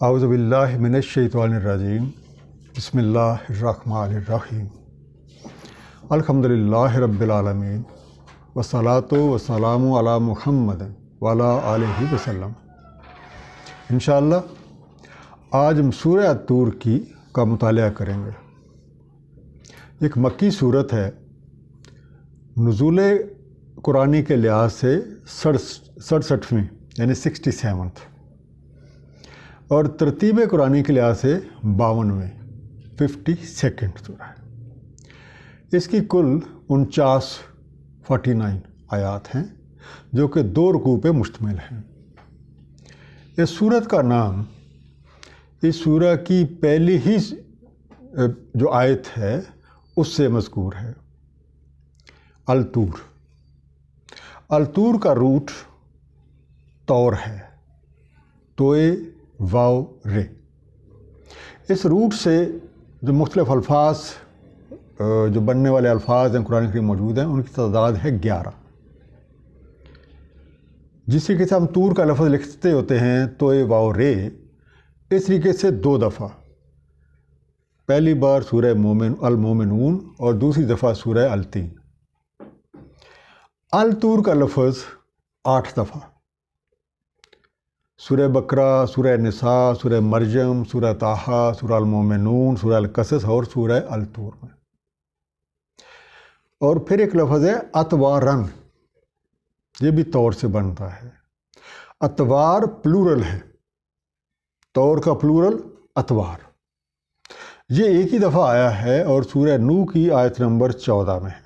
اعوذ باللہ من الشیطان الرجیم بسم اللہ الرحمن الرحیم الحمدللہ رب العالمین والصلاۃ والسلام علی محمد وعلی آلہ وسلم۔ انشاءاللہ آج ہم سورہ الطور کا مطالعہ کریں گے۔ ایک مکی صورت ہے، نزول قرآنی کے لحاظ سے 67ویں یعنی 67 اور ترتیب قرآنی کے لحاظ سے 52ویں 52 سورہ ہے۔ اس کی کل 49 آیات ہیں جو کہ 2 رکوع پہ مشتمل ہیں۔ اس سورت کا نام اس سورہ کی پہلی ہی جو آیت ہے اس سے مذکور ہے، الطور۔ الطور کا روٹ طور ہے، توئے واو رے۔ اس روٹ سے جو مختلف الفاظ جو بننے والے الفاظ ہیں قرآن کریم موجود ہیں، ان کی تعداد ہے 11۔ جس طریقے سے ہم طور کا لفظ لکھتے ہوتے ہیں توئے واو رے، اس طریقے سے 2 دفعہ، پہلی بار سورہ المومنون اور دوسری دفعہ سورہ التین۔ الطور کا لفظ 8 دفعہ، سورہ بقرہ، سورہ نساء، سورہ مریم، سورہ طٰہٰ، سورہ المومنون، سورہ القصص اور سورہ الطور میں۔ اور پھر ایک لفظ ہے اتوارن، یہ بھی طور سے بنتا ہے۔ اتوار پلورل ہے، طور کا پلورل اتوار۔ یہ ایک ہی دفعہ آیا ہے اور سورہ نوح کی آیت نمبر 14 میں ہے۔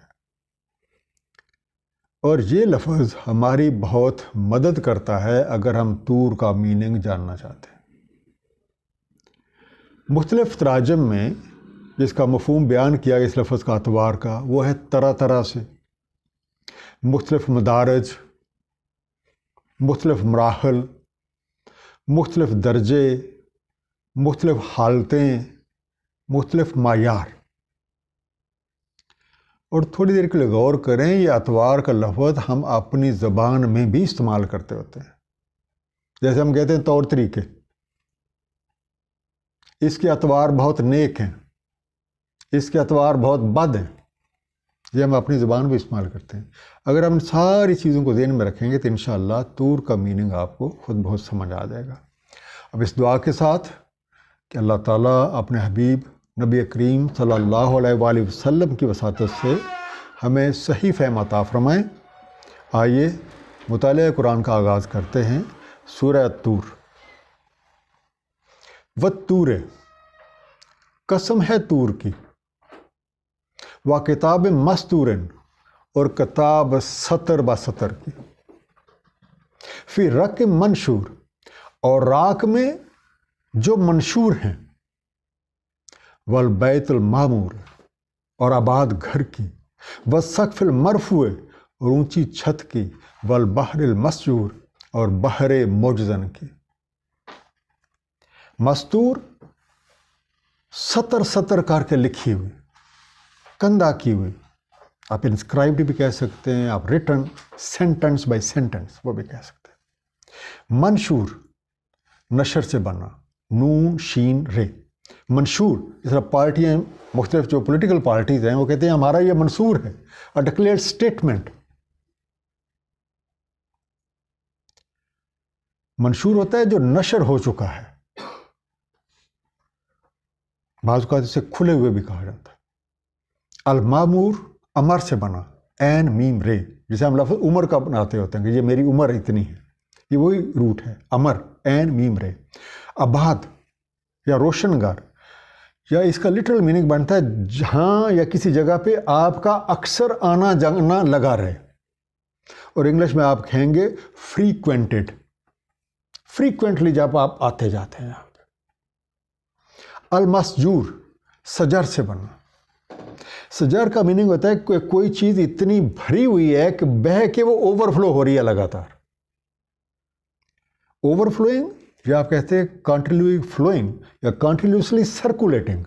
اور یہ لفظ ہماری بہت مدد کرتا ہے اگر ہم طور کا میننگ جاننا چاہتے ہیں۔ مختلف تراجم میں جس کا مفہوم بیان کیا گیا اس لفظ کا اتوار کا، وہ ہے طرح طرح سے، مختلف مدارج، مختلف مراحل، مختلف درجے، مختلف حالتیں، مختلف معیار۔ اور تھوڑی دیر کے لیے غور کریں، یہ اتوار کا لفظ ہم اپنی زبان میں بھی استعمال کرتے ہوتے ہیں۔ جیسے ہم کہتے ہیں طور طریقے، اس کے اتوار بہت نیک ہیں، اس کے اتوار بہت بد ہیں، یہ ہم اپنی زبان میں استعمال کرتے ہیں۔ اگر ہم ساری چیزوں کو ذہن میں رکھیں گے تو انشاءاللہ طور کا میننگ آپ کو خود بہت سمجھ آ جائے گا۔ اب اس دعا کے ساتھ کہ اللہ تعالیٰ اپنے حبیب نبی کریم صلی اللہ علیہ وآلہ وسلم کی وساطت سے ہمیں صحیح فہم عطا فرمائیں۔ آئیے مطالعہ قرآن کا آغاز کرتے ہیں۔ سورہ الطور۔ والطور، قسم ہے طور کی، و کتاب مستور، اور کتاب سطر با سطر کی، فی رق منشور، اور راک میں جو منشور ہیں، والبیت المعمور، اور آباد گھر کی، والسقف المرفوع، اور اونچی چھت کی، والبحر المسجور، اور بحر موجزن کی۔ مستور سطر سطر کر کے لکھی ہوئی، کندہ کی ہوئی، آپ انسکرائبڈ بھی کہہ سکتے ہیں، آپ ریٹن سینٹنس بائی سینٹنس وہ بھی کہہ سکتے ہیں۔ منشور، نشر سے بنا، نون شین رے۔ منشور، اس طرح پارٹیاں مختلف جو پولیٹیکل پارٹیز ہیں وہ کہتے ہیں ہمارا یہ منصور ہے، a declared statement۔ منشور ہوتا ہے جو نشر ہو چکا ہے، بعض اوقات اسے کھلے ہوئے بھی کہا جاتا ہے۔ المامور، امر سے بنا، این میم رے، جسے ہم لفظ عمر کا بناتے ہوتے ہیں کہ یہ میری عمر اتنی ہے، یہ وہی روٹ ہے، امر، این میم رے۔ آباد یا روشن گار، یا اس کا لٹرل میننگ بنتا ہے جہاں یا کسی جگہ پہ آپ کا اکثر آنا جانا لگا رہے، اور انگلش میں آپ کہیں گے فریکوینٹڈ، فریکوینٹلی جب آپ آتے جاتے ہیں یہاں پہ۔ المسجور، سجر سے بنا۔ سجر کا میننگ ہوتا ہے کہ کوئی چیز اتنی بھری ہوئی ہے کہ بہہ کے وہ اوور فلو ہو رہی ہے لگاتار۔ اوور فلوئنگ، یا آپ کہتے ہیں کنٹینیولی فلوئنگ یا کنٹینیوسلی سرکولیٹنگ۔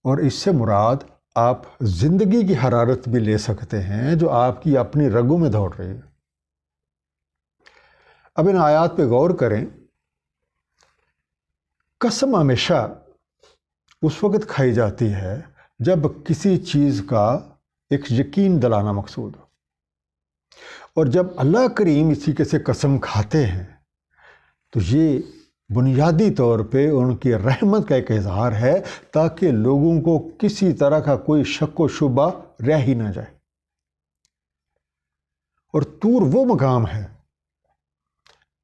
اور اس سے مراد آپ زندگی کی حرارت بھی لے سکتے ہیں جو آپ کی اپنی رگوں میں دوڑ رہی ہے۔ اب ان آیات پہ غور کریں قسم ہمیشہ اس وقت کھائی جاتی ہے جب کسی چیز کا ایک یقین دلانا مقصود ہو، اور جب اللہ کریم اسی کے سے قسم کھاتے ہیں تو یہ بنیادی طور پہ ان کی رحمت کا ایک اظہار ہے، تاکہ لوگوں کو کسی طرح کا کوئی شک و شبہ رہ ہی نہ جائے۔ اور طور وہ مقام ہے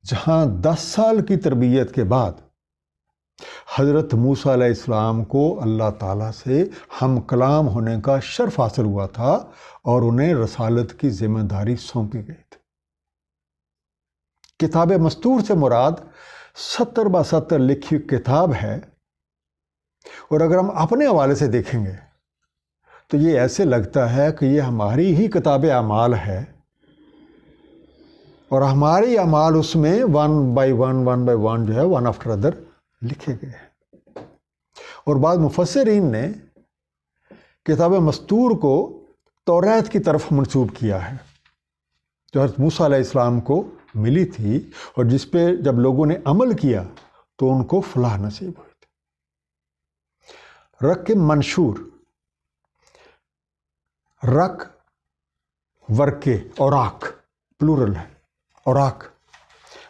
جہاں 10 سال کی تربیت کے بعد حضرت موسیٰ علیہ السلام کو اللہ تعالیٰ سے ہم کلام ہونے کا شرف حاصل ہوا تھا اور انہیں رسالت کی ذمہ داری سونپی گئی تھی۔ کتاب مستور سے مراد 70/70 لکھی کتاب ہے، اور اگر ہم اپنے حوالے سے دیکھیں گے تو یہ ایسے لگتا ہے کہ یہ ہماری ہی کتاب اعمال ہے، اور ہمارے اعمال اس میں ون بائی ون جو ہے ون آفٹر ادر لکھے گئے ہیں۔ اور بعض مفسرین نے کتاب مستور کو توریت کی طرف منسوب کیا ہے، جو حضرت موسیٰ علیہ السلام کو ملی تھی، اور جس پہ جب لوگوں نے عمل کیا تو ان کو فلاح نصیب ہوئی تھی۔ رق منشور، رق ورقے، اوراق پلورل ہے، اوراق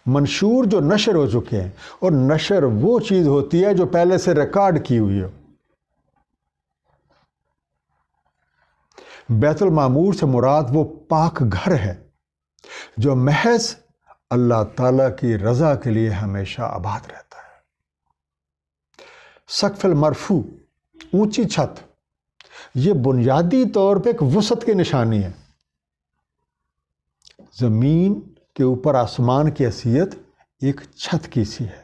منشور جو نشر ہو چکے ہیں، اور نشر وہ چیز ہوتی ہے جو پہلے سے ریکارڈ کی ہوئی ہو۔ بیت المعمور سے مراد وہ پاک گھر ہے جو محض اللہ تعالیٰ کی رضا کے لیے ہمیشہ آباد رہتا ہے۔ سقف المرفوع، اونچی چھت، یہ بنیادی طور پہ ایک وسعت کی نشانی ہے۔ زمین کے اوپر آسمان کی حیثیت ایک چھت کی سی ہے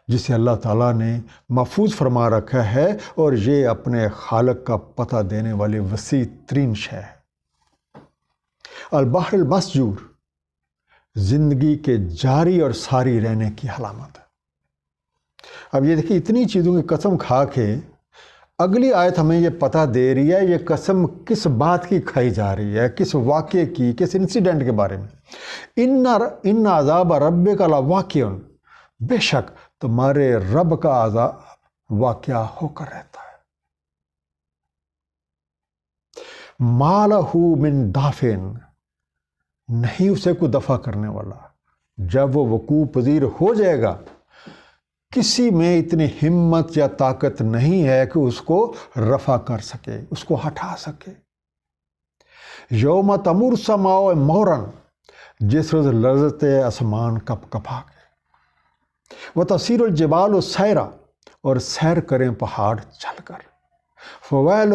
جسے اللہ تعالیٰ نے محفوظ فرما رکھا ہے، اور یہ اپنے خالق کا پتہ دینے والی وسیع ترین شے ہے۔ البحر المسجور، زندگی کے جاری اور ساری رہنے کی علامت ہے۔ اب یہ دیکھیں، اتنی چیزوں کی قسم کھا کے اگلی آیت ہمیں یہ پتہ دے رہی ہے یہ قسم کس بات کی کھائی جا رہی ہے، کس واقعے کی، کس انسیڈنٹ کے بارے میں۔ ان عذاب ربک لواقع، بے شک تمہارے رب کا عذاب واقعہ ہو کر رہتا ہے۔ ما لہ من دافع، نہیں اسے کوئی دفع کرنے والا۔ جب وہ وقوع پذیر ہو جائے گا، کسی میں اتنی ہمت یا طاقت نہیں ہے کہ اس کو رفع کر سکے، اس کو ہٹا سکے۔ یوم تمور السماء مورا، جس روز لرزتے آسمان کپ کپا کے۔ وتسیر الجبال سیرا، اور سیر کریں پہاڑ چل کر۔ فویل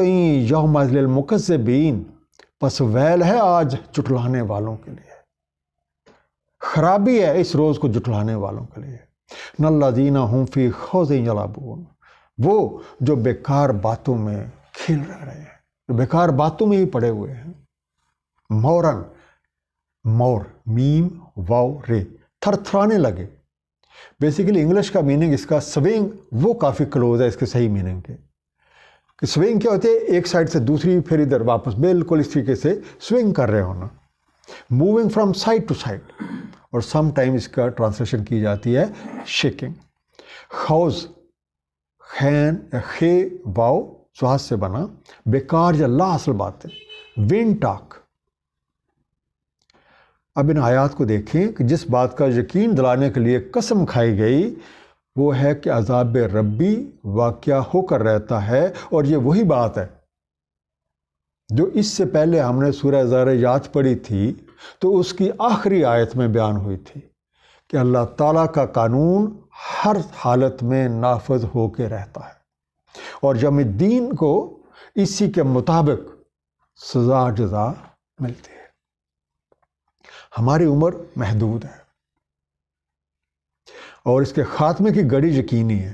یومئذ للمکذبین، پس ویل ہے آج جٹلانے والوں کے لیے، خرابی ہے اس روز کو جٹلانے والوں کے لیے۔ الذین هم فی خوض یلعبون، وہ جو بیکار باتوں میں کھیل رہے ہیں، جو بیکار باتوں میں ہی پڑے ہوئے ہیں۔ مورن، مور، میم واو رے، تھر تھرانے لگے۔ بیسیکلی انگلش کا میننگ اس کا سوئنگ وہ کافی کلوز ہے اس کے صحیح میننگ کے، کہ سوئنگ کیا ہوتے ہے؟ ایک سائڈ سے دوسری پھر ادھر واپس، بالکل اس طریقے سے سوئنگ کر رہے ہونا، moving from side to side, اور سم ٹائم اس کا ٹرانسلیشن کی جاتی ہے شیکنگ۔ خوض، خین خے واؤ سواد سے بنا، بیکار یا لا اصل باتیں، وین ٹاک۔ اب ان آیات کو دیکھیں کہ جس بات کا یقین دلانے کے لیے قسم کھائی گئی وہ ہے کہ عذاب ربی واقعہ ہو کر رہتا ہے، اور یہ وہی بات ہے جو اس سے پہلے ہم نے سورہ ذاریات پڑھی تھی تو اس کی آخری آیت میں بیان ہوئی تھی کہ اللہ تعالیٰ کا قانون ہر حالت میں نافذ ہو کے رہتا ہے، اور یوم الدین کو اسی کے مطابق سزا جزا ملتی ہے۔ ہماری عمر محدود ہے اور اس کے خاتمے کی گھڑی یقینی ہے،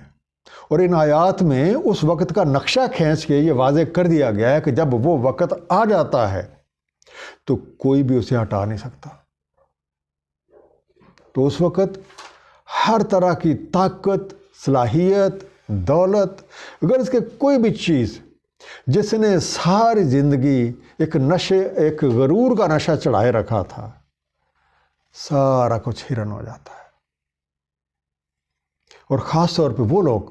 اور ان آیات میں اس وقت کا نقشہ کھینچ کے یہ واضح کر دیا گیا ہے کہ جب وہ وقت آ جاتا ہے تو کوئی بھی اسے ہٹا نہیں سکتا۔ تو اس وقت ہر طرح کی طاقت، صلاحیت، دولت، اگر اس کے کوئی بھی چیز جس نے ساری زندگی ایک غرور کا نشہ چڑھائے رکھا تھا، سارا کچھ ہرن ہو جاتا ہے، اور خاص طور پہ وہ لوگ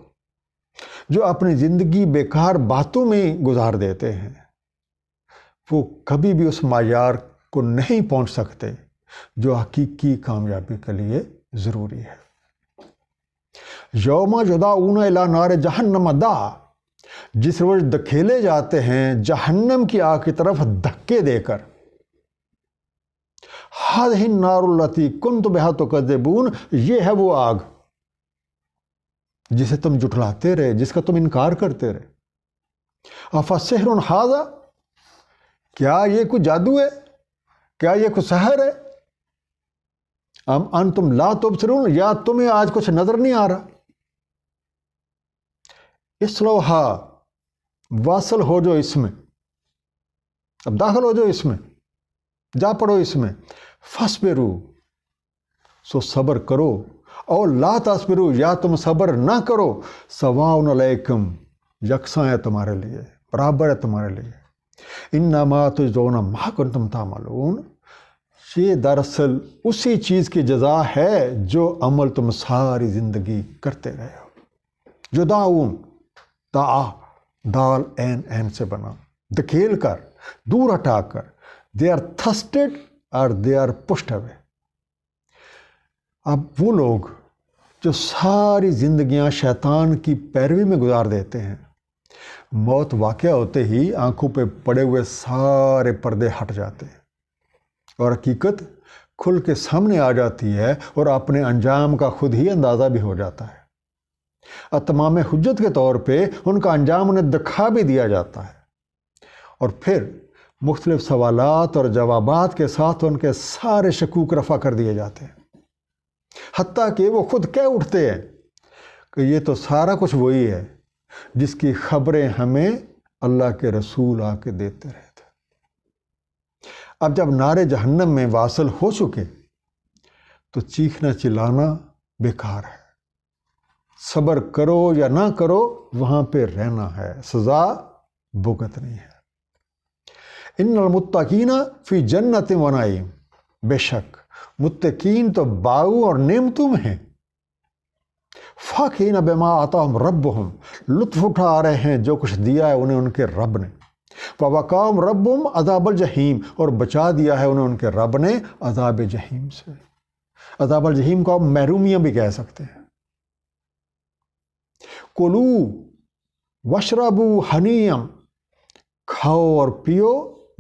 جو اپنی زندگی بیکار باتوں میں گزار دیتے ہیں، وہ کبھی بھی اس معیار کو نہیں پہنچ سکتے جو حقیقی کامیابی کے لیے ضروری ہے۔ یوم یدعون الی نار جہنم دعا، جس روز دھکیلے جاتے ہیں جہنم کی آگ کی طرف دھکے دے کر، ہذہ النار التی کنتم بہا تکذبون، یہ ہے وہ آگ جسے تم جھٹلاتے رہے، جس کا تم انکار کرتے رہے۔ افسحر ھذا، کیا یہ کوئی جادو ہے؟ کیا یہ کوئی سحر ہے؟ ام انتم لا تبصرون، یا تمہیں آج کچھ نظر نہیں آ رہا؟ اسلوہا، واصل ہو جو اس میں، اب داخل ہو جو اس میں، جا پڑو اس میں۔ فاصبروا، سو صبر کرو، اور لا تصبروا، یا تم صبر نہ کرو، سواء علیکم، یکساں ہے تمہارے لیے، برابر ہے تمہارے لیے۔ انما تجزون ما کنتم تعملون، یہ دراصل اسی چیز کی جزا ہے جو عمل تم ساری زندگی کرتے رہے ہو۔ یدعون، دعا، دال این سے بنا، دھکیل کر، دور ہٹا کر، دے آر تھسٹڈ اور دے آر پشڈ اوے۔ اب وہ لوگ جو ساری زندگیاں شیطان کی پیروی میں گزار دیتے ہیں، موت واقع ہوتے ہی آنکھوں پہ پڑے ہوئے سارے پردے ہٹ جاتے ہیں اور حقیقت کھل کے سامنے آ جاتی ہے، اور اپنے انجام کا خود ہی اندازہ بھی ہو جاتا ہے۔ اتمام حجت کے طور پہ ان کا انجام انہیں دکھا بھی دیا جاتا ہے، اور پھر مختلف سوالات اور جوابات کے ساتھ ان کے سارے شکوک رفع کر دیے جاتے ہیں، حتیٰ کہ وہ خود کہہ اٹھتے ہیں کہ یہ تو سارا کچھ وہی ہے جس کی خبریں ہمیں اللہ کے رسول آ کے دیتے رہے تھے۔ اب جب نار جہنم میں واصل ہو چکے تو چیخنا چلانا بیکار ہے، صبر کرو یا نہ کرو، وہاں پہ رہنا ہے، سزا بھگتنی ہے۔ ان المتقین فی جنت و نعیم، بے شک متقین تو باغوں اور نعمتوں میں ہیں، فاکہین بما آتاہم ربہم، لطف اٹھا رہے ہیں جو کچھ دیا ہے انہیں ان کے رب نے، ووقاہم ربہم عذاب الجحیم، اور بچا دیا ہے انہیں ان کے رب نے عذاب جحیم سے۔ عذاب الجحیم کو آپ محرومیاں بھی کہہ سکتے ہیں۔ کلو واشربو حنیم، کھاؤ اور پیو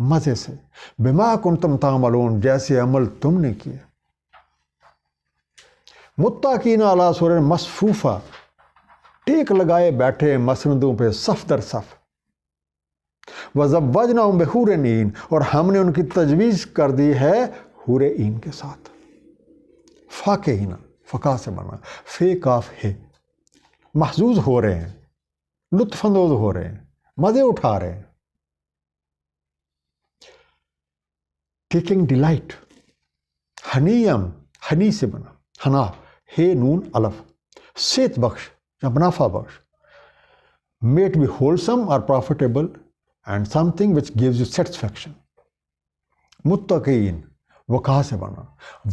مزے سے، بما کنتم تعملون، جیسے عمل تم نے کیا۔ متکئین علی سرر مصفوفہ، ٹیک لگائے بیٹھے مسندوں پہ صف در صف۔ وزوجناہم بحور عین، اور ہم نے ان کی تجویز کر دی ہے حور عین کے ساتھ۔ فاکہین، فقا سے بنا، فے کاف ہے، محظوظ ہو رہے ہیں، لطف اندوز ہو رہے ہیں، مزے اٹھا رہے ہیں۔ ٹیکنگ ڈیلائٹ، حنیم، ہنی سے بنا، ہنا ہے نون الف، صحت بخش یا منافع بخش، میٹ بی ہولسم اور profitable and some thing which gives you satisfaction. متقین، وقا سے بنا،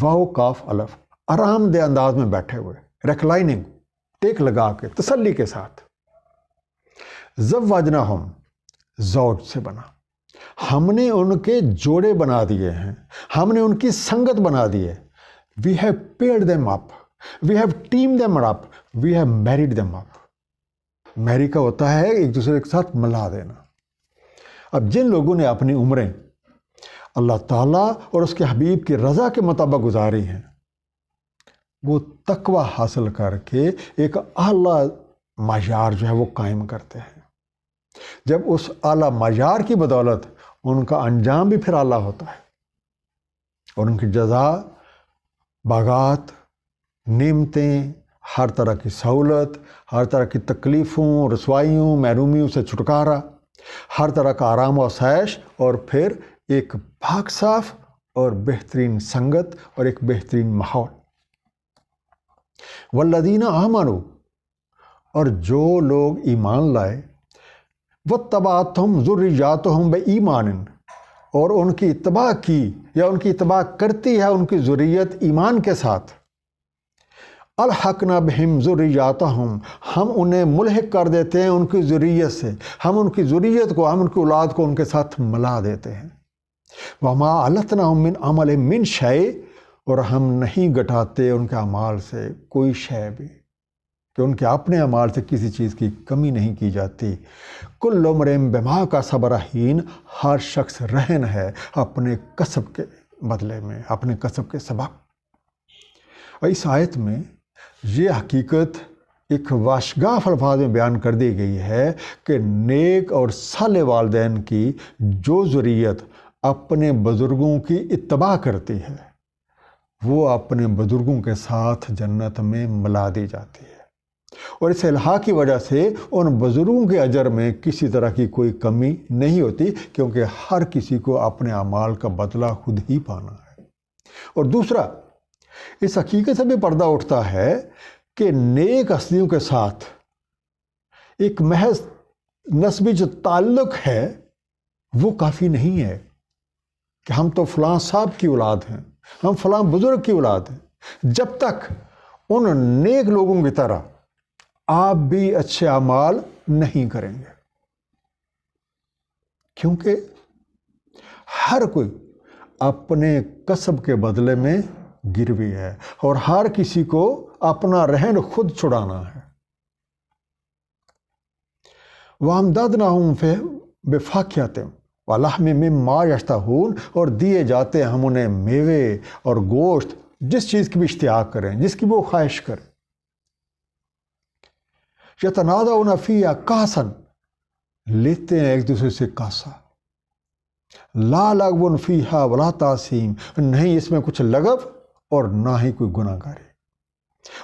واو کاف الف، آرام دہ انداز میں بیٹھے ہوئے، ریکلائننگ، ٹیک لگا کے تسلی کے ساتھ۔ زوجناہم، زوج سے بنا، ہم نے ان کے جوڑے بنا دیے ہیں، ہم نے ان کی سنگت بنا دی ہے۔ We have paired them up, we have team them up, we have married them up. میری کا ہوتا ہے ایک دوسرے کے ساتھ ملا دینا۔ اب جن لوگوں نے اپنی عمریں اللہ تعالیٰ اور اس کے حبیب کی رضا کے مطابق گزاری ہیں، وہ تقوی حاصل کر کے ایک اعلیٰ معیار جو ہے وہ قائم کرتے ہیں۔ جب اس اعلیٰ معیار کی بدولت ان کا انجام بھی پھر اعلیٰ ہوتا ہے، اور ان کی جزا باغات، نعمتیں، ہر طرح کی سہولت، ہر طرح کی تکلیفوں، رسوائیوں، محرومیوں سے چھٹکارا، ہر طرح کا آرام و آسائش، اور پھر ایک پاک صاف اور بہترین سنگت اور ایک بہترین ماحول۔ والذین آمنوا، اور جو لوگ ایمان لائے، واتبعتہم ذریاتہم بایمان، اور ان کی اتباع کی یا ان کی اتباع کرتی ہے ان کی ذریت ایمان کے ساتھ، الحقنا بہم ذریاتہم، ہم انہیں ملحق کر دیتے ہیں ان کی ذریت سے، ہم ان کی ذریت کو، ہم ان کی اولاد کو ان کے ساتھ ملا دیتے ہیں۔ وما علتناہم من عمل من شیء، اور ہم نہیں گٹاتے ان کے اعمال سے کوئی شے بھی، کہ ان کے اپنے اعمال سے کسی چیز کی کمی نہیں کی جاتی۔ کل امرئ بما کسب رہین، ہر شخص رہن ہے اپنے کسب کے بدلے میں، اپنے کسب کے سبب۔ اور اس آیت میں یہ حقیقت ایک واشگاف الفاظ میں بیان کر دی گئی ہے کہ نیک اور صالح والدین کی جو ذریت اپنے بزرگوں کی اتباع کرتی ہے، وہ اپنے بزرگوں کے ساتھ جنت میں ملا دی جاتی ہے، اور اس الحاق کی وجہ سے ان بزرگوں کے اجر میں کسی طرح کی کوئی کمی نہیں ہوتی، کیونکہ ہر کسی کو اپنے اعمال کا بدلہ خود ہی پانا ہے۔ اور دوسرا، اس حقیقت سے بھی پردہ اٹھتا ہے کہ نیک ہستیوں کے ساتھ ایک محض نسبی جو تعلق ہے وہ کافی نہیں ہے کہ ہم تو فلاں صاحب کی اولاد ہیں، ہم فلاں بزرگ کی اولاد ہیں، جب تک ان نیک لوگوں کی طرح آپ بھی اچھے اعمال نہیں کریں گے، کیونکہ ہر کوئی اپنے کسب کے بدلے میں گروی ہے، اور ہر کسی کو اپنا رہن خود چھڑانا ہے۔ وَأَمْدَدْنَاهُمْ بِفَاكِهَةٍ وَلَحْمٍ مِّمَّا يَشْتَهُونَ، اور دیے جاتے ہیں ہم انہیں میوے اور گوشت، جس چیز کی بھی اشتیاق کریں، جس کی وہ خواہش کریں۔ يَتَنَازَعُونَ فِيهَا كَأْسًا، لیتے ہیں ایک دوسرے سے کاسا۔ لا لغو فیہا ولا تعصیم، نہیں اس میں کچھ لغو اور نہ ہی کوئی گناہ گاری۔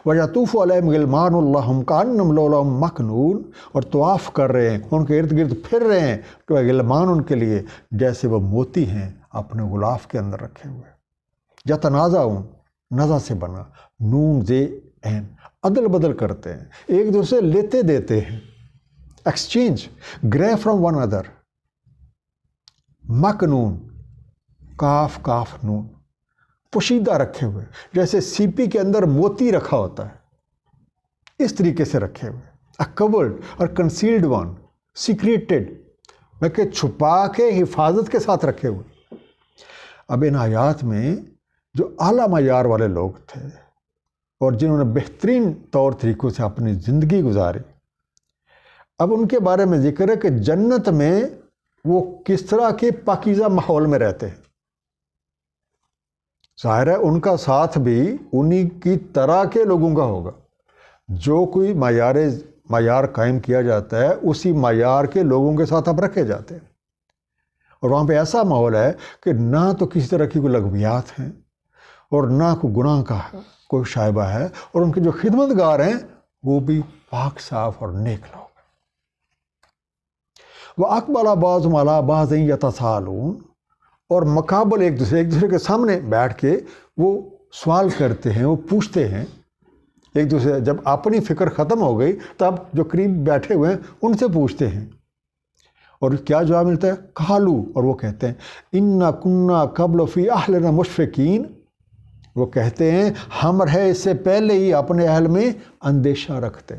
وَيَطُوفُ عَلَيْهِمْ غِلْمَانُ اللَّهُمْ كَأَنَّهُمْ لُؤْلُؤٌ مَّكْنُونٌ، اور طواف کر رہے ہیں، ان کے ارد گرد پھر رہے ہیں کہ غلمان ان کے لیے جیسے وہ موتی ہیں اپنے غلاف کے اندر رکھے ہوئے۔ یتنازعون، نزع سے بنا، نون زے عین، عدل بدل کرتے ہیں، ایک دوسرے لیتے دیتے ہیں، exchange, gray from one other. مکنون، کاف کاف نون، پوشیدہ رکھے ہوئے، جیسے سیپی کے اندر موتی رکھا ہوتا ہے، اس طریقے سے رکھے ہوئے۔ کورڈ اور کنسیلڈ ون، سیکریٹڈ، بلکہ چھپا کے حفاظت کے ساتھ رکھے ہوئے۔ اب ان آیات میں جو اعلیٰ معیار والے لوگ تھے اور جنہوں نے بہترین طور طریقوں سے اپنی زندگی گزاری، اب ان کے بارے میں ذکر ہے کہ جنت میں وہ کس طرح کے پاکیزہ ماحول میں رہتے ہیں۔ ظاہر ہے ان کا ساتھ بھی انہی کی طرح کے لوگوں کا ہوگا، جو کوئی معیار قائم کیا جاتا ہے اسی معیار کے لوگوں کے ساتھ اب رکھے جاتے ہیں، اور وہاں پہ ایسا ماحول ہے کہ نہ تو کسی طرح کی کوئی لغویات ہیں اور نہ کوئی گناہ کا کوئی شائبہ ہے، اور ان کے جو خدمت گار ہیں وہ بھی پاک صاف اور نیک لوگ۔ وَأَقْبَلَ بَعْضُهُمْ عَلَىٰ بَعْضٍ يَتَسَاءَلُونَ، اور مقابل ایک دوسرے کے سامنے بیٹھ کے وہ سوال کرتے ہیں، وہ پوچھتے ہیں ایک دوسرے، جب اپنی فکر ختم ہو گئی تب جو قریب بیٹھے ہوئے ہیں ان سے پوچھتے ہیں، اور کیا جواب ملتا ہے؟ قالوا، اور وہ کہتے ہیں اِنَّا كُنَّا قَبْلُ فِي أَهْلِنَا مُشْفِقِينَ، وہ کہتے ہیں ہم رہے اس سے پہلے ہی اپنے اہل میں اندیشہ رکھتے،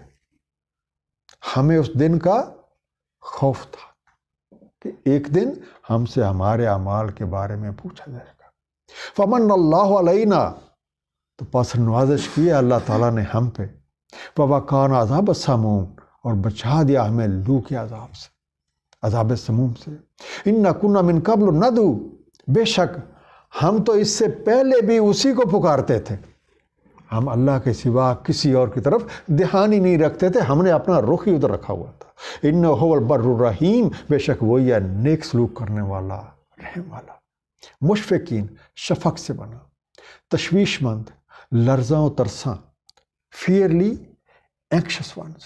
ہمیں اس دن کا خوف تھا کہ ایک دن ہم سے ہمارے اعمال کے بارے میں پوچھا جائے گا۔ فمن اللہ علینا، تو پس نوازش کی ہے اللہ تعالیٰ نے ہم پہ، وَوَقَانَا عَذَابَ السَّمُومِ، اور بچا دیا ہمیں لو کے عذاب سے، عذاب سموم سے۔ إِنَّا كُنَّا مِن قَبْلُ نَدْعُو، بے شک ہم تو اس سے پہلے بھی اسی کو پکارتے تھے، ہم اللہ کے سوا کسی اور کی طرف دھیان ہی نہیں رکھتے تھے، ہم نے اپنا رخ ہی ادھر رکھا ہوا تھا۔ إِنَّهُ هُوَ الْبَرُّ الرَّحِيمُ، بے شک وہی ہے نیک سلوک کرنے والا، رحم والا۔ مشفقین، شفق سے بنا، تشویش مند، لرزاں و ترساں، فیئرلی اینکشس ونز۔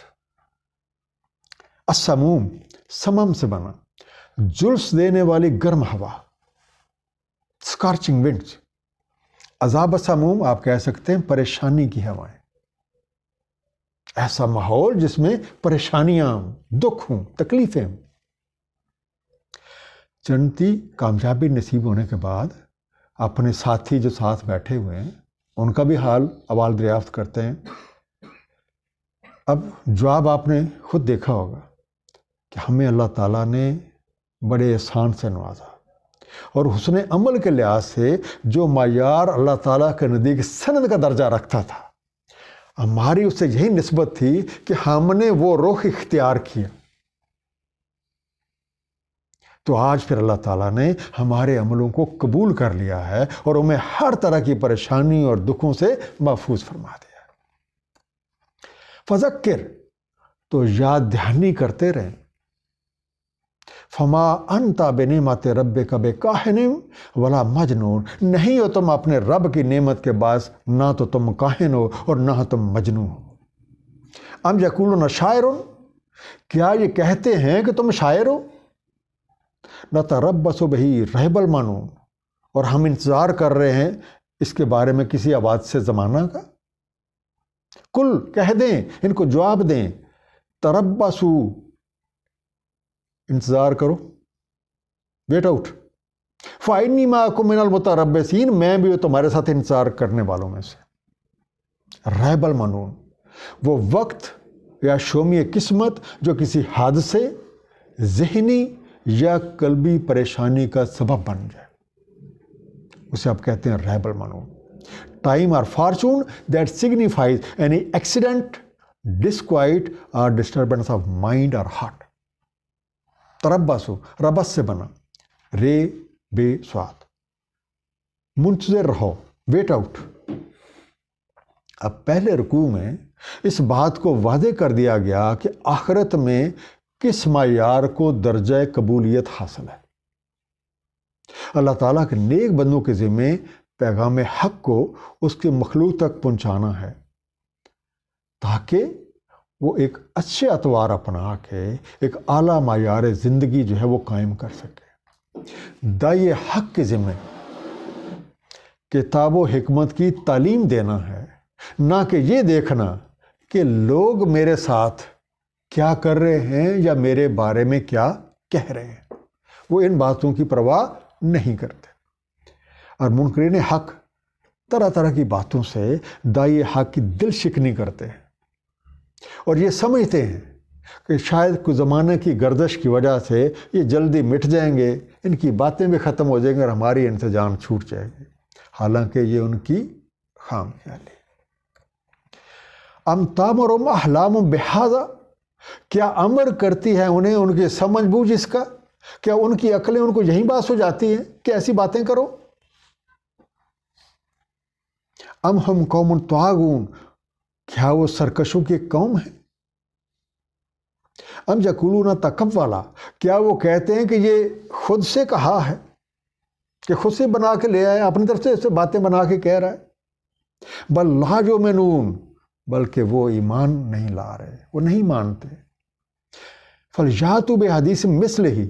السموم، سمم سے بنا، جلس دینے والی گرم ہوا، اسکارچنگ ونڈز۔ عذاب سموم آپ کہہ سکتے ہیں پریشانی کی ہوائیں، ایسا ماحول جس میں پریشانیاں ہوں، دکھ ہوں، تکلیفیں ہوں۔ جنتی کامیابی نصیب ہونے کے بعد اپنے ساتھی جو ساتھ بیٹھے ہوئے ہیں ان کا بھی حال احوال دریافت کرتے ہیں۔ اب جواب آپ نے خود دیکھا ہوگا کہ ہمیں اللہ تعالیٰ نے بڑے احسان سے نوازا، اور حسن عمل کے لحاظ سے جو معیار اللہ تعالیٰ کے نزدیک سند کا درجہ رکھتا تھا، ہماری اس سے یہی نسبت تھی کہ ہم نے وہ رخ اختیار کیا۔ تو آج پھر اللہ تعالیٰ نے ہمارے عملوں کو قبول کر لیا ہے اور ہمیں ہر طرح کی پریشانی اور دکھوں سے محفوظ فرما دیا۔ فذکر، تو یاد دہانی کرتے رہیں۔ فما انت بنعمت ربک بکاہن ولا مجنون، نہیں ہو تم اپنے رب کی نعمت کے باعث نہ تو تم کاہن ہو اور نہ تم مجنون ہو۔ ام یقولون شاعر، کیا یہ کہتے ہیں کہ تم شاعر ہو؟ نتربص بہ ریب المنون، اور ہم انتظار کر رہے ہیں اس کے بارے میں کسی آواز سے زمانہ کا۔ کل، کہہ دیں، ان کو جواب دیں، تربصو، انتظار کرو، ویٹ آؤٹ، فإنی معکم من المتربصین، میں بھی تمہارے ساتھ انتظار کرنے والوں میں سے۔ ریب المنون، وہ وقت یا شومی قسمت جو کسی حادثے، ذہنی یا قلبی پریشانی کا سبب بن جائے، اسے آپ کہتے ہیں ریب المنون۔ ٹائم اور fortune that signifies any accident, disquiet اور ڈسٹربنس آف مائنڈ اور ہارٹ۔ تربص، ربس سے بنا، رے بے سواد، منتظر رہو، ویٹ آؤٹ۔ اب پہلے رکوع میں اس بات کو واضح کر دیا گیا کہ آخرت میں کس معیار کو درجہ قبولیت حاصل ہے۔ اللہ تعالیٰ کے نیک بندوں کے ذمے پیغام حق کو اس کے مخلوق تک پہنچانا ہے، تاکہ وہ ایک اچھے اطوار اپنا کے ایک اعلیٰ معیار زندگی جو ہے وہ قائم کر سکے۔ داعی حق کے ذمے کتاب و حکمت کی تعلیم دینا ہے، نہ کہ یہ دیکھنا کہ لوگ میرے ساتھ کیا کر رہے ہیں یا میرے بارے میں کیا کہہ رہے ہیں۔ وہ ان باتوں کی پرواہ نہیں کرتے، اور منکرین حق طرح طرح کی باتوں سے داعی حق کی دل شکنی کرتے ہیں، اور یہ سمجھتے ہیں کہ شاید کچھ زمانے کی گردش کی وجہ سے یہ جلدی مٹ جائیں گے، ان کی باتیں بھی ختم ہو جائیں گے اور ہماری ان سے جان چھوٹ جائے گی، حالانکہ یہ ان کی خام خیالی۔ ام تامرہم احلامہم بہذا، کیا امر کرتی ہے انہیں ان کی سمجھ بوجھ اس کا؟ کیا ان کی عقلیں ان کو یہی بات سو جاتی ہیں کہ ایسی باتیں کرو؟ ام ہم قوم طاغون، کیا وہ سرکشوں کی قوم ہے؟ ام یقولون تقولا، کیا وہ کہتے ہیں کہ یہ خود سے کہا ہے، کہ خود سے بنا کے لے آئے، اپنی طرف سے باتیں بنا کے کہہ رہا ہے؟ بل لا یؤمنون، بلکہ وہ ایمان نہیں لا رہے، وہ نہیں مانتے۔ فلیاتوا بحدیث مثلہ،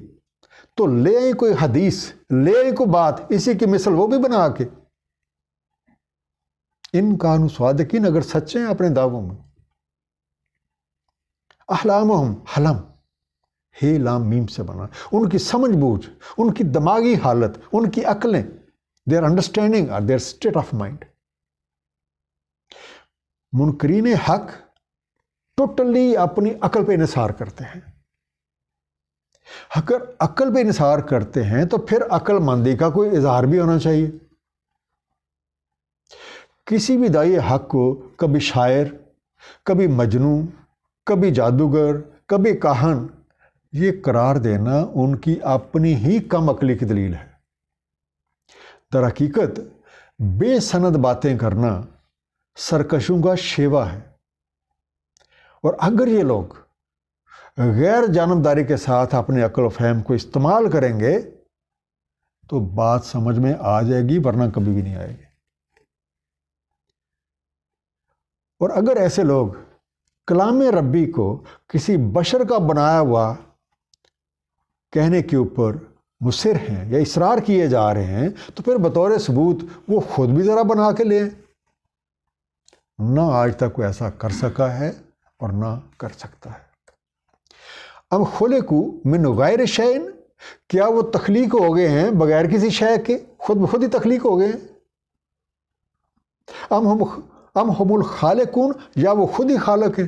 تو لے آئیں کوئی حدیث، لے آئیں کوئی بات اسی کی مثل، وہ بھی بنا کے۔ ان کانوا صادقین، اگر سچے ہیں اپنے دعووں میں۔ احلامہم، حلم، ہے لام میم سے بنا، ان کی سمجھ بوجھ، ان کی دماغی حالت، ان کی عقلیں، their understanding or their state of mind۔ منکرین حق ٹوٹلی اپنی عقل پہ انحصار کرتے ہیں۔ اگر عقل پہ انحصار کرتے ہیں تو پھر عقل مندی کا کوئی اظہار بھی ہونا چاہیے۔ کسی بھی داعی حق کو کبھی شاعر، کبھی مجنون، کبھی جادوگر، کبھی کاہن، یہ قرار دینا ان کی اپنی ہی کم عقلی کی دلیل ہے۔ در حقیقت بے سند باتیں کرنا سرکشوں کا شیوا ہے، اور اگر یہ لوگ غیر جانبداری کے ساتھ اپنے عقل و فہم کو استعمال کریں گے تو بات سمجھ میں آ جائے گی، ورنہ کبھی بھی نہیں آئے گی۔ اور اگر ایسے لوگ کلام ربی کو کسی بشر کا بنایا ہوا کہنے کے اوپر مصر ہیں یا اصرار کیے جا رہے ہیں تو پھر بطور ثبوت وہ خود بھی ذرا بنا کے لیں۔ نہ آج تک کوئی ایسا کر سکا ہے اور نہ کر سکتا ہے۔ ام خلقوا من غیر شیء، کیا وہ تخلیق ہو گئے ہیں بغیر کسی شے کے، خود بخود ہی تخلیق ہو گئے ہیں؟ ام ہم الخالقون، یا وہ خود ہی خالق ہیں.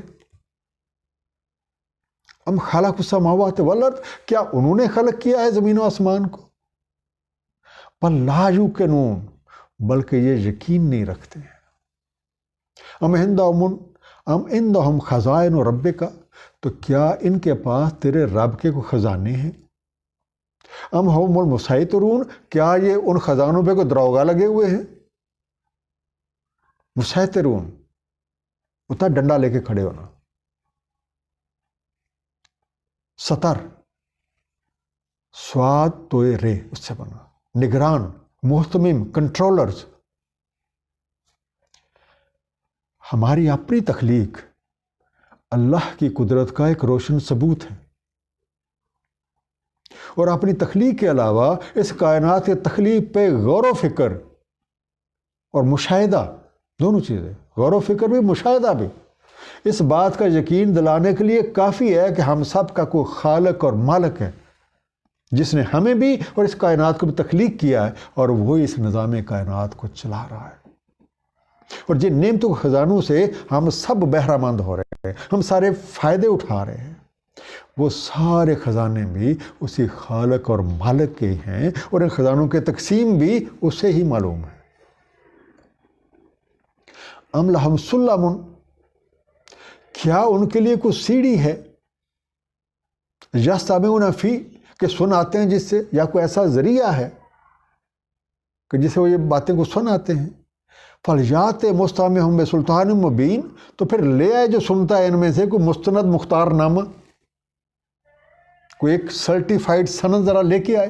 ام خلق السماوات والارض، کیا انہوں نے خلق کیا ہے زمین و آسمان کو؟ بل لا یوقنون، بلکہ یہ یقین نہیں رکھتے ہیں. ام عندہم خزائن ربک، تو کیا ان کے پاس تیرے رب کے کوئی خزانے ہیں؟ ام ہم المسیطرون، کیا یہ ان خزانوں پہ کوئی دروگا لگے ہوئے ہیں؟ مسیطرون اتنا ڈنڈا لے کے کھڑے ہونا. سطر سواد تو رے اس سے بنا، نگران، محتمم، کنٹرولرز. ہماری اپنی تخلیق اللہ کی قدرت کا ایک روشن ثبوت ہے، اور اپنی تخلیق کے علاوہ اس کائنات کے تخلیق پہ غور و فکر اور مشاہدہ، دونوں چیزیں، غور و فکر بھی، مشاہدہ بھی، اس بات کا یقین دلانے کے لیے کافی ہے کہ ہم سب کا کوئی خالق اور مالک ہے، جس نے ہمیں بھی اور اس کائنات کو بھی تخلیق کیا ہے، اور وہی اس نظام کائنات کو چلا رہا ہے. اور جن نعمتوں کے خزانوں سے ہم سب بہرہ مند ہو رہے ہیں، ہم سارے فائدے اٹھا رہے ہیں، وہ سارے خزانے بھی اسی خالق اور مالک کے ہیں، اور ان خزانوں کے تقسیم بھی اسے ہی معلوم ہے. ام لہم سلم، کیا ان کے لیے کوئی سیڑھی ہے، یستمعون فی، کہ سن آتے ہیں جس سے، یا کوئی ایسا ذریعہ ہے کہ جس سے وہ یہ باتیں کو سن آتے ہیں. فلیات مستمعہم بسلطان مبین، تو پھر لے آئے جو سنتا ہے ان میں سے کوئی مستند مختار نامہ، کوئی ایک سرٹیفائیڈ سند ذرا لے کے آئے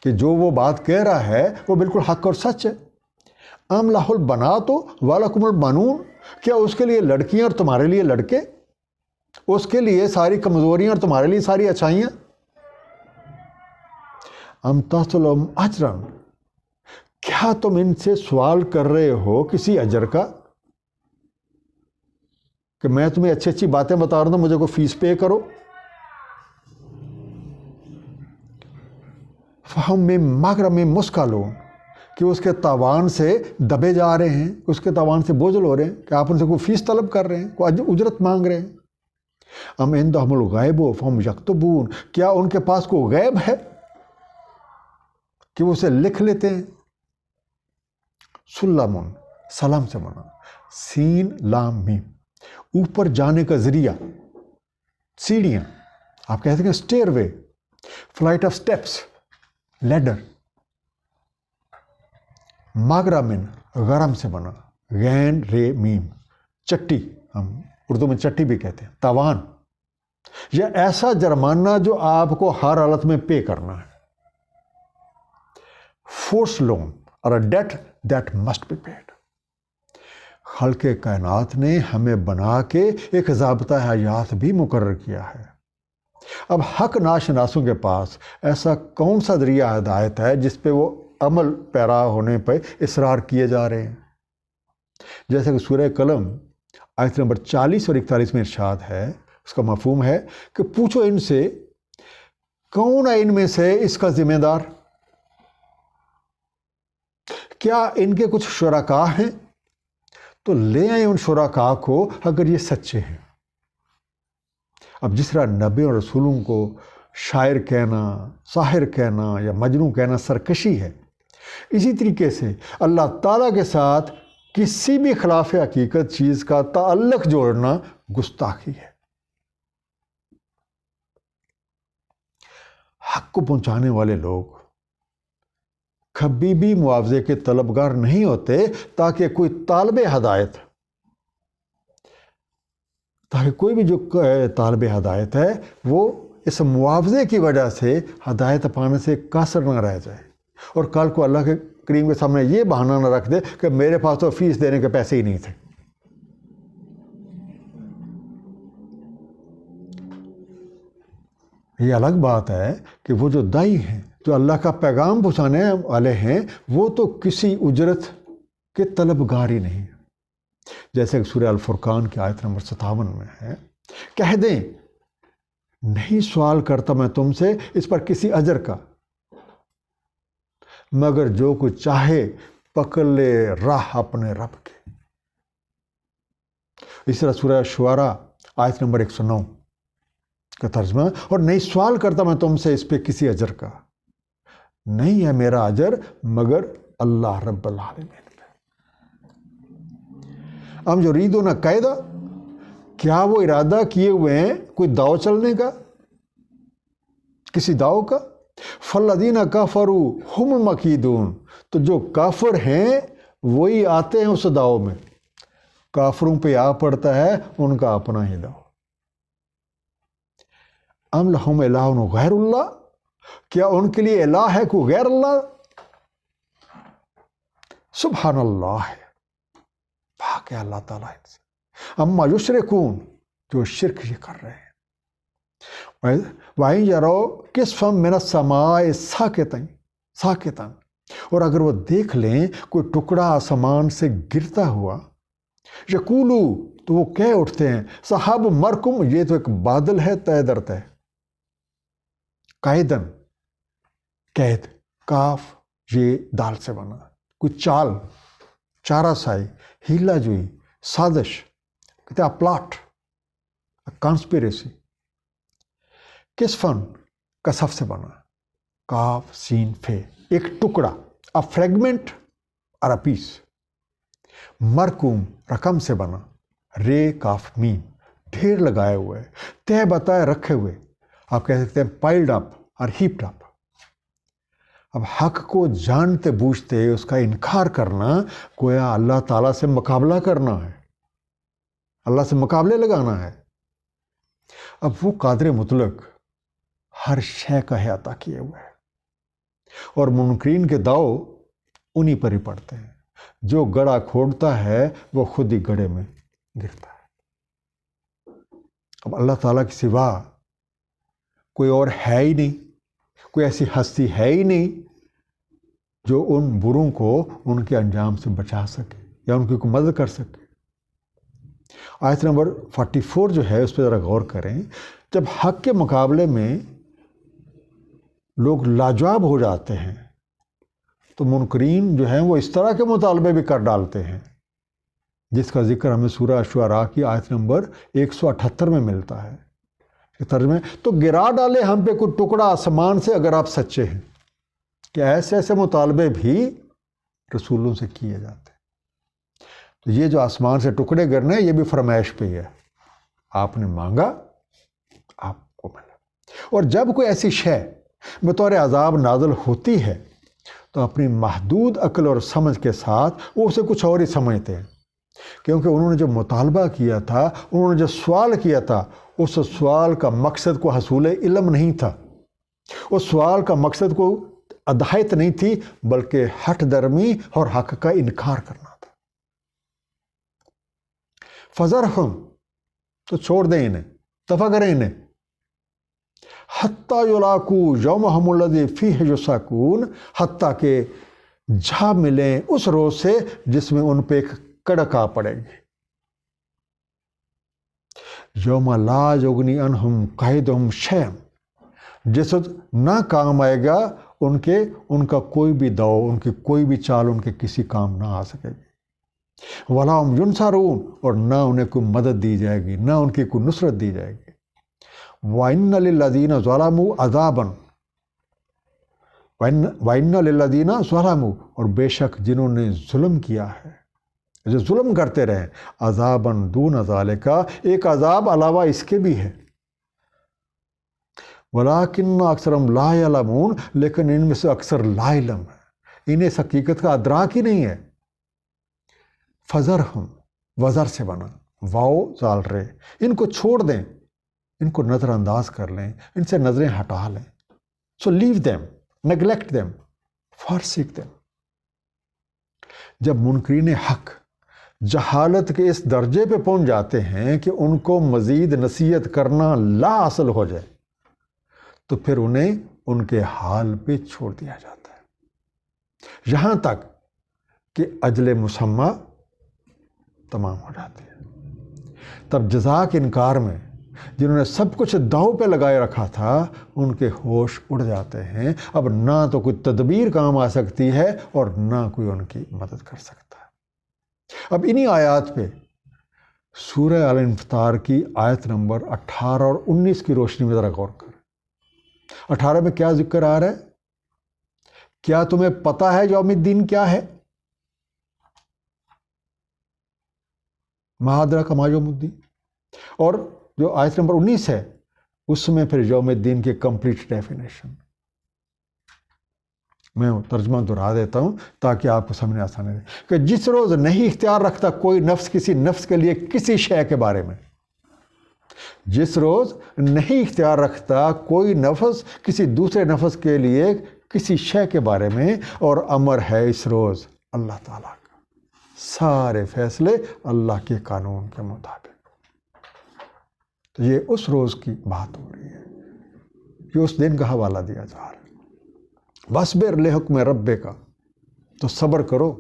کہ جو وہ بات کہہ رہا ہے وہ بالکل حق اور سچ ہے. ام لہ البنات ولکم البنون، کیا اس کے لیے لڑکیاں اور تمہارے لیے لڑکے، اس کے لیے ساری کمزوریاں اور تمہارے لیے ساری اچھائیاں. ام تسألہم اجرا، کیا تم ان سے سوال کر رہے ہو کسی اجر کا، کہ میں تمہیں اچھی اچھی باتیں بتا رہا ہوں، مجھے کوئی فیس پے کرو. فہم من مغرم مثقلون، کہ اس کے تاوان سے دبے جا رہے ہیں، اس کے تاوان سے بوجھل ہو رہے ہیں، کہ آپ ان سے کوئی فیس طلب کر رہے ہیں، کوئی اجرت مانگ رہے ہیں. ام عندہم الغیب فہم یکتبون، کیا ان کے پاس کوئی غیب ہے کہ وہ اسے لکھ لیتے ہیں. سلمن، سلام سے بنا، سین لام میم، اوپر جانے کا ذریعہ، سیڑھیاں، آپ کہتے ہیں stairway, flight of steps, ladder. مغرمن، غرم سے بنا، غین رے میم، چٹی، ہم اردو میں چٹی بھی کہتے ہیں، تاوان، یا ایسا جرمانہ جو آپ کو ہر حالت میں پے کرنا ہے. فورس لون اور debt that must be paid. خلق کائنات نے ہمیں بنا کے ایک ضابطہ حیات بھی مقرر کیا ہے. اب حق ناشناسوں کے پاس ایسا کون سا ذریعہ ہدایت ہے جس پہ وہ عمل پیرا ہونے پہ اصرار کیے جا رہے ہیں؟ جیسے کہ سورہ قلم آیت نمبر 40 اور 41 میں ارشاد ہے، اس کا مفہوم ہے کہ پوچھو ان سے، کون ہے ان میں سے اس کا ذمہ دار؟ کیا ان کے کچھ شرکاء ہیں؟ تو لے آئیں ان شرکاء کو اگر یہ سچے ہیں. اب جس طرح نبی اور رسولوں کو شاعر کہنا، ساحر کہنا یا مجنون کہنا سرکشی ہے، اسی طریقے سے اللہ تعالیٰ کے ساتھ کسی بھی خلاف حقیقت چیز کا تعلق جوڑنا گستاخی ہے. حق کو پہنچانے والے لوگ کبھی بھی معاوضے کے طلبگار نہیں ہوتے، تاکہ کوئی طالب ہدایت، تاکہ کوئی بھی جو طالب ہدایت ہے وہ اس معاوضے کی وجہ سے ہدایت پانے سے قاصر نہ رہ جائے، اور کل کو اللہ کے کریم کے سامنے یہ بہانہ نہ رکھ دے کہ میرے پاس تو فیس دینے کے پیسے ہی نہیں تھے. یہ الگ بات ہے کہ وہ جو دائی ہیں، جو اللہ کا پیغام پہنچانے والے ہیں، وہ تو کسی اجرت کے طلبگار ہی نہیں. جیسے کہ سورہ الفرقان کی آیت نمبر 57 میں ہے، کہہ دیں نہیں سوال کرتا میں تم سے اس پر کسی اجر کا، مگر جو کچھ چاہے پکڑ لے راہ اپنے رب کے. اس طرح سورہ شعراء آیت نمبر 109 کا ترجمہ. اور نہیں سوال کرتا میں تم سے اس پہ کسی اجر کا، نہیں ہے میرا اجر مگر اللہ رب العالمین کا. ہم جو ریدون قاعدہ، کیا وہ ارادہ کیے ہوئے ہیں کوئی داؤ چلنے کا، کسی داؤ کا؟ فالذین کفروا هم المکیدون، تو جو کافر ہیں وہی آتے ہیں اس داؤ میں. کافروں پہ آ پڑتا ہے ان کا اپنا ہی داؤ. ام لہم الہ غیر اللہ، کیا ان کے لیے الہ ہے کوئی غیر اللہ؟ سبحان اللہ ہے، پاک ہے اللہ تعالیٰ ان سے. اما یشرکون، جو شرک یہ کر رہے ہیں. وَإِن يَرَوْا كِسْفًا مِّنَ السَّمَاءِ سَاقِطًا، اور اگر وہ دیکھ لیں کوئی ٹکڑا آسمان سے گرتا ہوا، یقولو، تو وہ کہہ اٹھتے ہیں صحاب مرکم، یہ تو ایک بادل ہے طے در طے. قائدن، قید، کاف یہ دال سے بنا. کوئی چال، چارہ سائی، ہیلا جوئی، سازش، کہتے ہیں پلاٹ، کانسپیریسی. کس فن، کسف سے بنا. کاف سین فے، ایک ٹکڑا، a fragment اور a piece. مرکوم، رقم سے بنا. رے کاف میم، ڈھیر لگائے ہوئے، تہ بتائے رکھے ہوئے. آپ کہہ سکتے ہیں پائلڈ اپ اور ہیپڈ اپ. اب حق کو جانتے بوجھتے اس کا انکار کرنا گویا اللہ تعالیٰ سے مقابلہ کرنا ہے، اللہ سے مقابلے لگانا ہے. اب وہ قادر مطلق ہر شے کا احاطہ کیے ہوئے ہے، اور منکرین کے داؤ انہی پر ہی پڑتے ہیں. جو گڑھا کھودتا ہے وہ خود ہی گڑھے میں گرتا ہے. اب اللہ تعالیٰ کے سوا کوئی اور ہے ہی نہیں، کوئی ایسی ہستی ہے ہی نہیں جو ان بروں کو ان کے انجام سے بچا سکے یا ان کی کوئی مدد کر سکے. آیت نمبر 44 جو ہے اس پہ ذرا غور کریں. جب حق کے مقابلے میں لوگ لاجواب ہو جاتے ہیں تو منکرین جو ہیں وہ اس طرح کے مطالبے بھی کر ڈالتے ہیں جس کا ذکر ہمیں سورہ شعراء کی آیت نمبر 178 میں ملتا ہے. ترجمہ، تو گرا ڈالے ہم پہ کوئی ٹکڑا آسمان سے اگر آپ سچے ہیں. کہ ایسے ایسے مطالبے بھی رسولوں سے کیے جاتے ہیں. تو یہ جو آسمان سے ٹکڑے گرنے یہ بھی فرمائش پہ ہی ہے. آپ نے مانگا آپ کو ملا. اور جب کوئی ایسی شے بطور عذاب نازل ہوتی ہے تو اپنی محدود عقل اور سمجھ کے ساتھ وہ اسے کچھ اور ہی سمجھتے ہیں، کیونکہ انہوں نے جو مطالبہ کیا تھا، انہوں نے جو سوال کیا تھا، اس سوال کا مقصد کو حصول علم نہیں تھا، اس سوال کا مقصد کو ہدایت نہیں تھی، بلکہ ہٹ درمی اور حق کا انکار کرنا تھا. فذرہم، تو چھوڑ دیں انہیں، دفع کریں انہیں. حتیٰ یلاقوا یومہم الذی فیہ یصعقون، حتیٰ کہ جا ملیں اس روز سے جس میں ان پہ ایک کڑک آ پڑے گی. یوم لا یغنی عنہم قیدہم شیئا، جس وقت نہ کام آئے گا ان کا کوئی بھی داؤ، ان کی کوئی بھی چال ان کے کسی کام نہ آ سکے گی. وَلَا هُمْ يُنصَرُونَ، اور نہ انہیں کوئی مدد دی جائے گی، نہ ان کی کوئی نصرت دی جائے گی. وَإِنَّ لِلَّذِينَ ظَلَمُوا عَذَابًا، وَإِنَّ لِلَّذِينَ ظَلَمُوا، اور بے شک جنہوں نے ظلم کیا ہے، جو ظلم کرتے رہے، عذابًا دون ذالک، ایک عذاب علاوہ اس کے بھی ہے. وَلَٰكِنَّ أَكْثَرَهُمْ لَا يَعْلَمُونَ، لیکن ان میں سے اکثر لا علم ہے، انہیں اس حقیقت کا ادراک ہی نہیں ہے. فذرہم، وزر سے بنا، واو زال رے، ان کو چھوڑ دیں، ان کو نظر انداز کر لیں، ان سے نظریں ہٹا لیں. سو لیو دیم، نیگلیکٹ دیم، فارسیک دیم. جب منکرین حق جہالت کے اس درجے پہ پہنچ جاتے ہیں کہ ان کو مزید نصیحت کرنا لا حاصل ہو جائے تو پھر انہیں ان کے حال پہ چھوڑ دیا جاتا ہے، یہاں تک کہ اجل مسمى تمام ہو جاتی ہے. تب جزا کے انکار میں جنہوں نے سب کچھ داؤ پہ لگائے رکھا تھا، ان کے ہوش اڑ جاتے ہیں۔ اب نہ تو کوئی تدبیر کام آ سکتی ہے اور نہ کوئی ان کی مدد کر سکتا ہے۔ اب انہی آیات پہ سورہ الانفطار کی آیت نمبر 18 اور 19 کی روشنی میں ذرا غور کر۔ 18 میں کیا ذکر آ رہا ہے؟ کیا تمہیں پتہ ہے یوم الدین کیا ہے؟ ما ادراک ما یوم الدین۔ اور جو آیت نمبر 19 ہے اس میں پھر یوم الدین کی کمپلیٹ ڈیفینیشن۔ میں ترجمہ دہرا دیتا ہوں تاکہ آپ کو سمجھنے آسانی رہے کہ جس روز نہیں اختیار رکھتا کوئی نفس کسی نفس کے لیے کسی شے کے بارے میں، جس روز نہیں اختیار رکھتا کوئی نفس کسی دوسرے نفس کے لیے کسی شے کے بارے میں، اور امر ہے اس روز اللہ تعالیٰ کا، سارے فیصلے اللہ کے قانون کے مطابق۔ تو یہ اس روز کی بات ہو رہی ہے، یہ اس دن کا حوالہ دیا جا رہا ہے۔ وَاصْبِرْ لِحُکْمِ رَبِّکَ، تو صبر کرو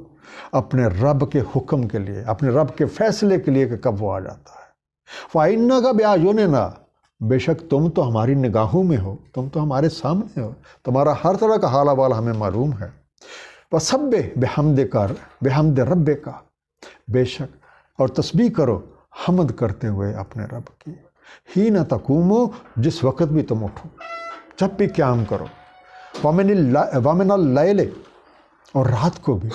اپنے رب کے حکم کے لیے، اپنے رب کے فیصلے کے لیے کہ کب وہ آ جاتا ہے۔ فَإِنَّكَ بِأَعْيُنِنَا، بے شک تم تو ہماری نگاہوں میں ہو، تم تو ہمارے سامنے ہو، تمہارا ہر طرح کا حال احوال ہمیں معلوم ہے۔ وَسَبِّحْ بِحَمْدِ رَبِّکَ، بے شک اور تسبیح کرو حمد کرتے ہوئے اپنے رب کی، حِینَ تَقُومُ، جس وقت بھی تم اٹھو، جب بھی قیام کرو، وَمِنَ اللَّيْلِ، اور رات کو بھی،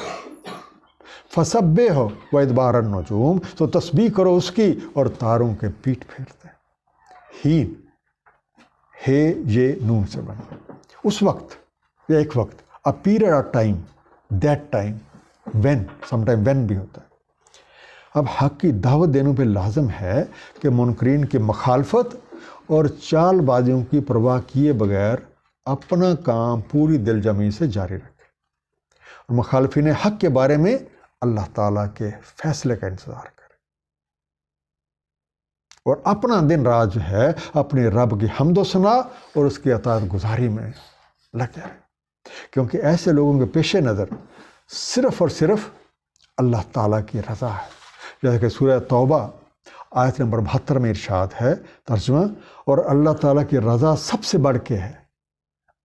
فَسَبِّحْ وَإِدْبَارَ النُّجُومِ، تو تسبیح کرو اس کی اور تاروں کے پیٹ پھیرتے۔ ہین ہے یہ نون سے بنا، اس وقت یا ایک وقت، a period of time, that time, when، sometime when بھی ہوتا ہے۔ اب حق کی دعوت دینے پہ لازم ہے کہ منکرین کی مخالفت اور چال بازیوں کی پرواہ کیے بغیر اپنا کام پوری دل جمعی سے جاری رکھے، اور مخالفین حق کے بارے میں اللہ تعالیٰ کے فیصلے کا انتظار کرے، اور اپنا دن رات جو ہے اپنے رب کی حمد و ثنا اور اس کی اطاعت گزاری میں لگے رہے، کیونکہ ایسے لوگوں کے پیش نظر صرف اور صرف اللہ تعالیٰ کی رضا ہے۔ جیسا کہ سورہ توبہ آیت نمبر 72 میں ارشاد ہے، ترجمہ، اور اللہ تعالیٰ کی رضا سب سے بڑھ کے ہے،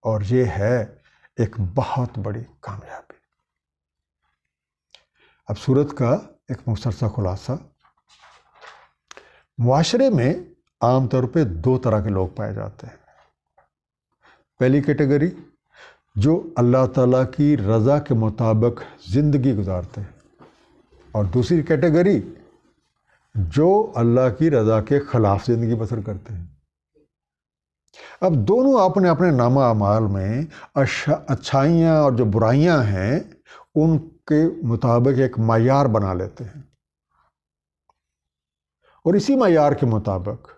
اور یہ ہے ایک بہت بڑی کامیابی۔ اب سورت کا ایک مختصر خلاصہ، معاشرے میں عام طور پہ دو طرح کے لوگ پائے جاتے ہیں۔ پہلی کیٹیگری جو اللہ تعالیٰ کی رضا کے مطابق زندگی گزارتے ہیں، اور دوسری کیٹیگری جو اللہ کی رضا کے خلاف زندگی بسر کرتے ہیں۔ اب دونوں اپنے اپنے نامہ اعمال میں اچھائیاں اور جو برائیاں ہیں ان کے مطابق ایک معیار بنا لیتے ہیں، اور اسی معیار کے مطابق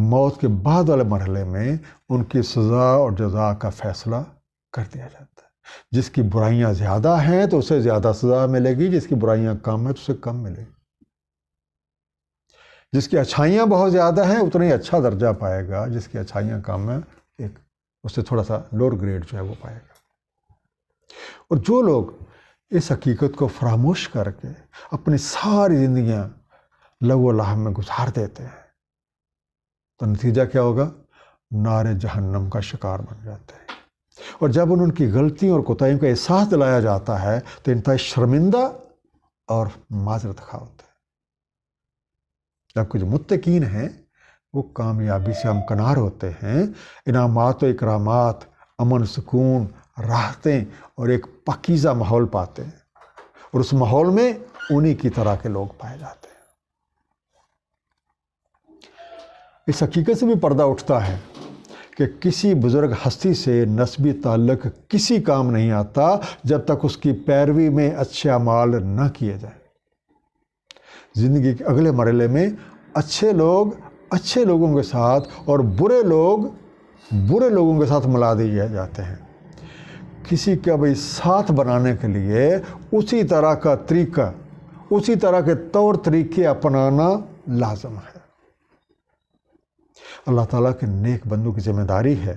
موت کے بعد والے مرحلے میں ان کی سزا اور جزا کا فیصلہ کر دیا جاتا ہے۔ جس کی برائیاں زیادہ ہیں تو اسے زیادہ سزا ملے گی، جس کی برائیاں کم ہیں تو اسے کم ملے گی۔ جس کی اچھائیاں بہت زیادہ ہیں اتنا ہی اچھا درجہ پائے گا، جس کی اچھائیاں کم ہیں اس سے تھوڑا سا لوور گریڈ جو ہے وہ پائے گا۔ اور جو لوگ اس حقیقت کو فراموش کر کے اپنی ساری زندگیاں لغو و لہو میں گزار دیتے ہیں تو نتیجہ کیا ہوگا؟ نار جہنم کا شکار بن جاتے ہیں، اور جب ان کی غلطیوں اور کوتاہیوں کا احساس دلایا جاتا ہے تو انتہائی شرمندہ اور معذرت خواہ ہوتے ہیں۔ جبکہ جو متقین ہیں وہ کامیابی سے ہمکنار ہوتے ہیں، انعامات و اکرامات، امن سکون، راحتیں اور ایک پاکیزہ ماحول پاتے ہیں، اور اس ماحول میں انہی کی طرح کے لوگ پائے جاتے ہیں۔ اس حقیقت سے بھی پردہ اٹھتا ہے کہ کسی بزرگ ہستی سے نسبی تعلق کسی کام نہیں آتا جب تک اس کی پیروی میں اچھے اعمال نہ کیے جائیں۔ زندگی کے اگلے مرحلے میں اچھے لوگ اچھے لوگوں کے ساتھ اور برے لوگ برے لوگوں کے ساتھ ملا دیے جاتے ہیں۔ کسی کا بھی ساتھ بنانے کے لیے اسی طرح کا طریقہ، اسی طرح کے طور طریقے اپنانا لازم ہے۔ اللہ تعالیٰ کے نیک بندوں کی ذمہ داری ہے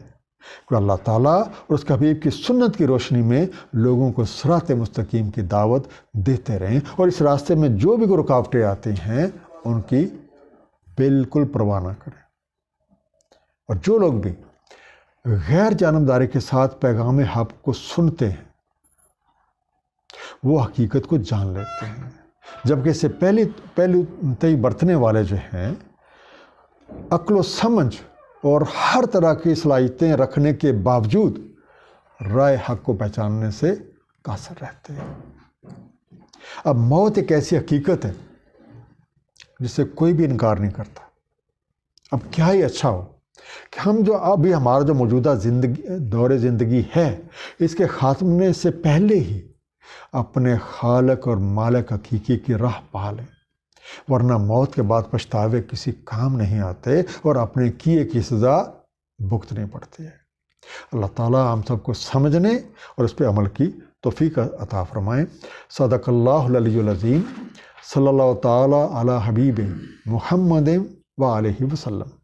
کہ اللہ تعالیٰ اور اس کے حبیب کی سنت کی روشنی میں لوگوں کو صراط مستقیم کی دعوت دیتے رہیں، اور اس راستے میں جو بھی رکاوٹیں آتی ہیں ان کی بالکل پرواہ نہ کریں۔ اور جو لوگ بھی غیر جانبداری کے ساتھ پیغام حق کو سنتے ہیں وہ حقیقت کو جان لیتے ہیں، جبکہ اس سے پہلے برتنے والے جو ہیں عقل و سمجھ اور ہر طرح کی صلاحیتیں رکھنے کے باوجود رائے حق کو پہچاننے سے قاصر رہتے ہیں۔ اب موت ایک ایسی حقیقت ہے جس سے کوئی بھی انکار نہیں کرتا۔ اب کیا ہی اچھا ہو کہ ہم جو ابھی ہمارا جو موجودہ دور زندگی ہے اس کے خاتمے سے پہلے ہی اپنے خالق اور مالک حقیقی کی راہ پا لیں، ورنہ موت کے بعد پچھتاوے کسی کام نہیں آتے اور اپنے کیے کی سزا بھگتنی پڑتی ہے۔ اللہ تعالیٰ ہم سب کو سمجھنے اور اس پہ عمل کی توفیق عطا فرمائیں۔ صدق اللہ العلی العظیم، صلی اللہ تعالیٰ علی حبیب محمد و آلہ وسلم۔